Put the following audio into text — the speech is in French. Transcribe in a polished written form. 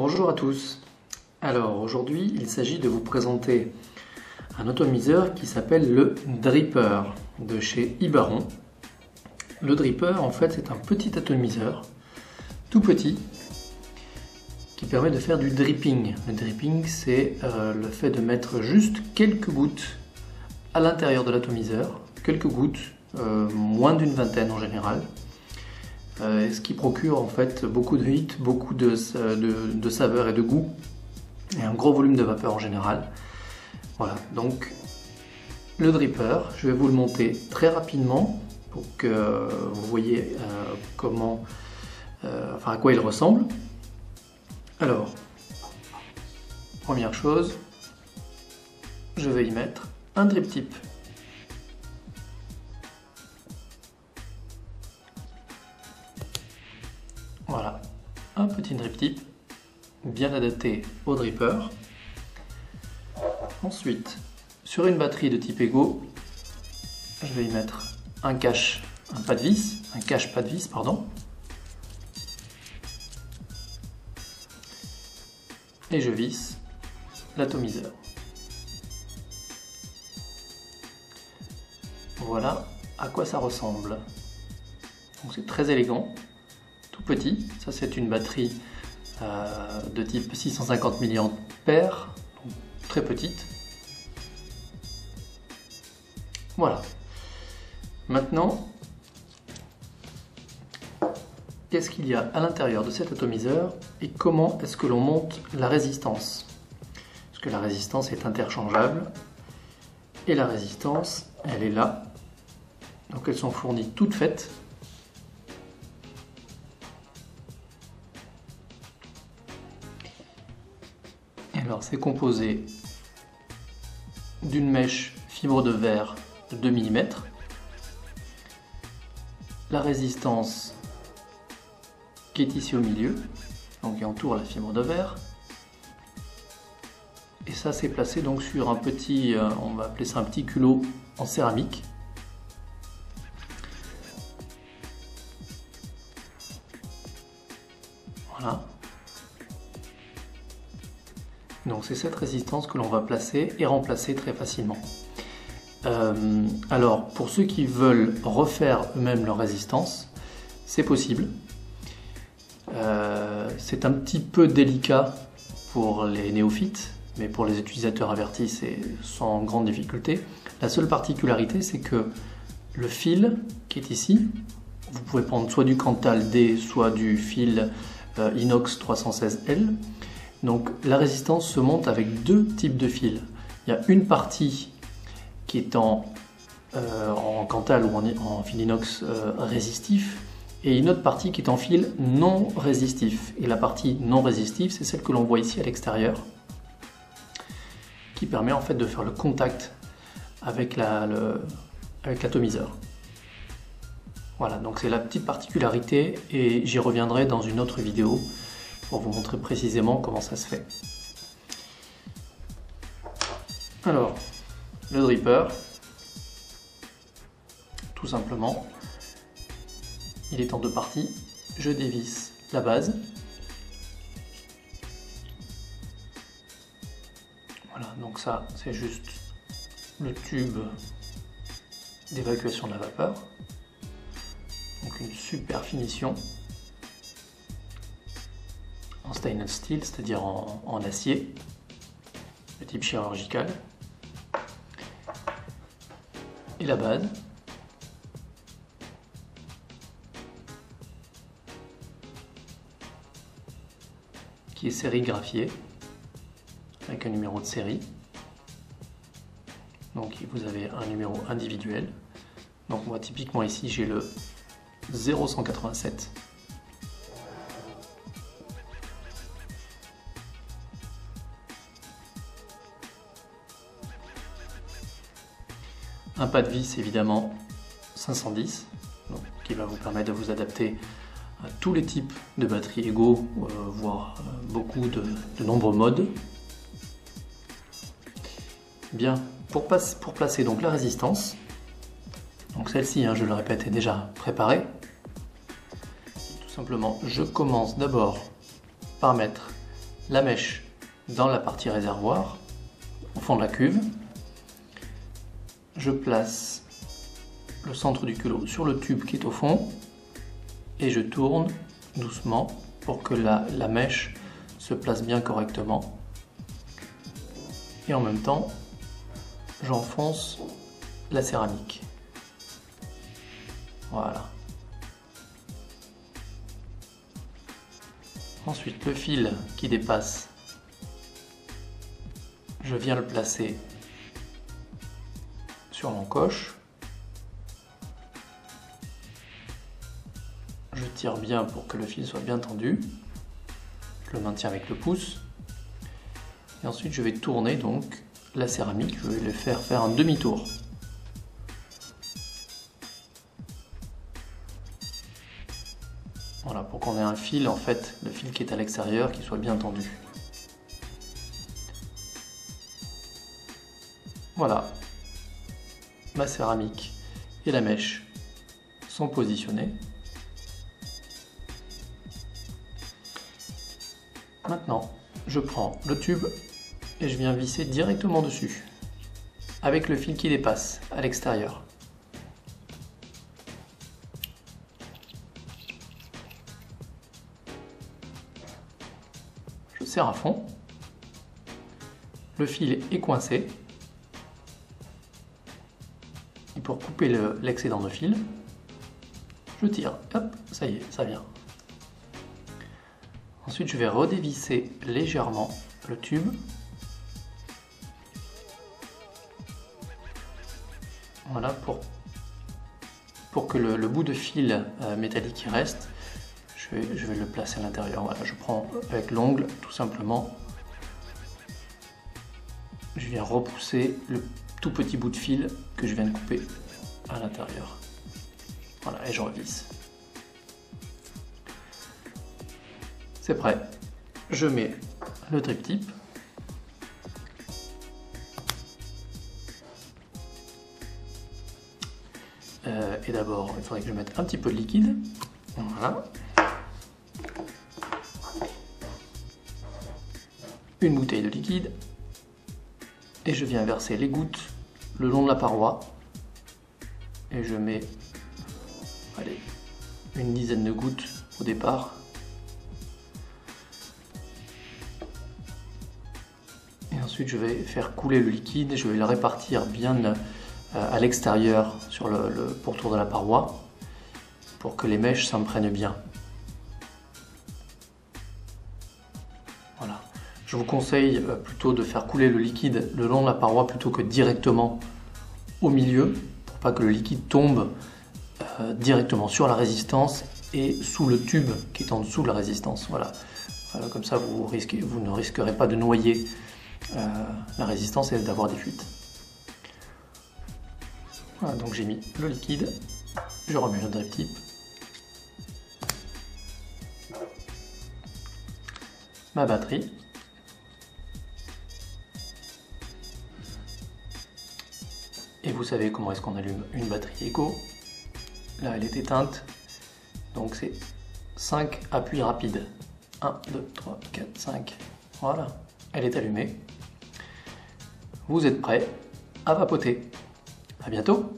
Bonjour à tous. Alors aujourd'hui il s'agit de vous présenter un atomiseur qui s'appelle le Dripper de chez Ibaron. Le Dripper en fait c'est un petit atomiseur tout petit qui permet de faire du dripping. Le dripping c'est le fait de mettre juste quelques gouttes à l'intérieur de l'atomiseur, quelques gouttes, moins d'une vingtaine en général. Ce qui procure en fait beaucoup de hit, beaucoup de saveur et de goût, et un gros volume de vapeur en général. Voilà, donc le Dripper, je vais vous le monter très rapidement pour que vous voyez à quoi il ressemble. Alors, première chose, je vais y mettre un drip tip. Voilà, un petit drip tip bien adapté au Dripper. Ensuite, sur une batterie de type Ego, je vais y mettre un cache pas de vis, et je visse l'atomiseur. Voilà à quoi ça ressemble. Donc c'est très élégant. Tout petit, ça c'est une batterie de type 650 mAh, donc très petite. Voilà. Maintenant, qu'est-ce qu'il y a à l'intérieur de cet atomiseur et comment est-ce que l'on monte la résistance? Parce que la résistance est interchangeable et la résistance, elle est là. Donc elles sont fournies toutes faites. Alors c'est composé d'une mèche fibre de verre de 2 mm, la résistance qui est ici au milieu, donc qui entoure la fibre de verre, et ça c'est placé donc sur un petit, on va appeler ça un petit culot en céramique. Voilà. Donc c'est cette résistance que l'on va placer et remplacer très facilement. Alors pour ceux qui veulent refaire eux-mêmes leur résistance, c'est possible. C'est un petit peu délicat pour les néophytes, mais pour les utilisateurs avertis c'est sans grande difficulté. La seule particularité c'est que le fil qui est ici, vous pouvez prendre soit du Cantal D, soit du fil inox 316L. Donc la résistance se monte avec deux types de fils. Il y a une partie qui est en Cantal ou en fil inox résistif et une autre partie qui est en fil non résistif. Et la partie non résistive, c'est celle que l'on voit ici à l'extérieur, qui permet en fait de faire le contact avec l'atomiseur. Voilà, donc c'est la petite particularité et j'y reviendrai dans une autre vidéo pour vous montrer précisément comment ça se fait. Alors, le Dripper, tout simplement, il est en deux parties. Je dévisse la base. Voilà, donc ça, c'est juste le tube d'évacuation de la vapeur. Donc une super finition en stainless steel, c'est-à-dire en acier de type chirurgical, et la base qui est sérigraphiée avec un numéro de série. Donc vous avez un numéro individuel. Donc moi typiquement ici j'ai le 0187. Un pas de vis évidemment 510, donc, qui va vous permettre de vous adapter à tous les types de batteries Ego, voire beaucoup de nombreux modes. Bien, pour placer donc la résistance, donc celle-ci, je le répète, est déjà préparée. Tout simplement, je commence d'abord par mettre la mèche dans la partie réservoir, au fond de la cuve. Je place le centre du culot sur le tube qui est au fond et je tourne doucement pour que la mèche se place bien correctement. Et en même temps, j'enfonce la céramique. Voilà. Ensuite, le fil qui dépasse, je viens le placer sur l'encoche. Je tire bien pour que le fil soit bien tendu. Je le maintiens avec le pouce. Et ensuite, je vais tourner donc la céramique. Je vais le faire un demi-tour. Voilà, pour qu'on ait un fil, en fait, le fil qui est à l'extérieur, qui soit bien tendu. Voilà, ma céramique et la mèche sont positionnées. Maintenant, je prends le tube et je viens visser directement dessus, avec le fil qui dépasse à l'extérieur. Je serre à fond. Le fil est coincé. Et pour couper l'excédent de fil, je tire. Hop, ça y est, ça vient. Ensuite, je vais redévisser légèrement le tube. Voilà, pour que le bout de fil métallique qui reste, je vais le placer à l'intérieur. Voilà, je prends avec l'ongle, tout simplement. Je viens repousser le tout petit bout de fil que je viens de couper à l'intérieur. Voilà, et je revisse. C'est prêt. Je mets le drip tip. Et d'abord, il faudrait que je mette un petit peu de liquide. Voilà. Une bouteille de liquide. Et je viens verser les gouttes le long de la paroi. Et je mets, allez, une dizaine de gouttes au départ. Et ensuite, je vais faire couler le liquide. Je vais le répartir bien à l'extérieur sur le pourtour de la paroi pour que les mèches s'imprègnent bien. Voilà. Je vous conseille plutôt de faire couler le liquide le long de la paroi plutôt que directement au milieu pour pas que le liquide tombe directement sur la résistance et sous le tube qui est en dessous de la résistance. Voilà. Comme ça, vous ne risquerez pas de noyer la résistance et d'avoir des fuites. Voilà, donc j'ai mis le liquide, je remets le drip tip, ma batterie, et vous savez comment est-ce qu'on allume une batterie Eco. Là elle est éteinte, donc c'est 5 appuis rapides, 1, 2, 3, 4, 5, voilà, elle est allumée. Vous êtes prêts à vapoter. À bientôt!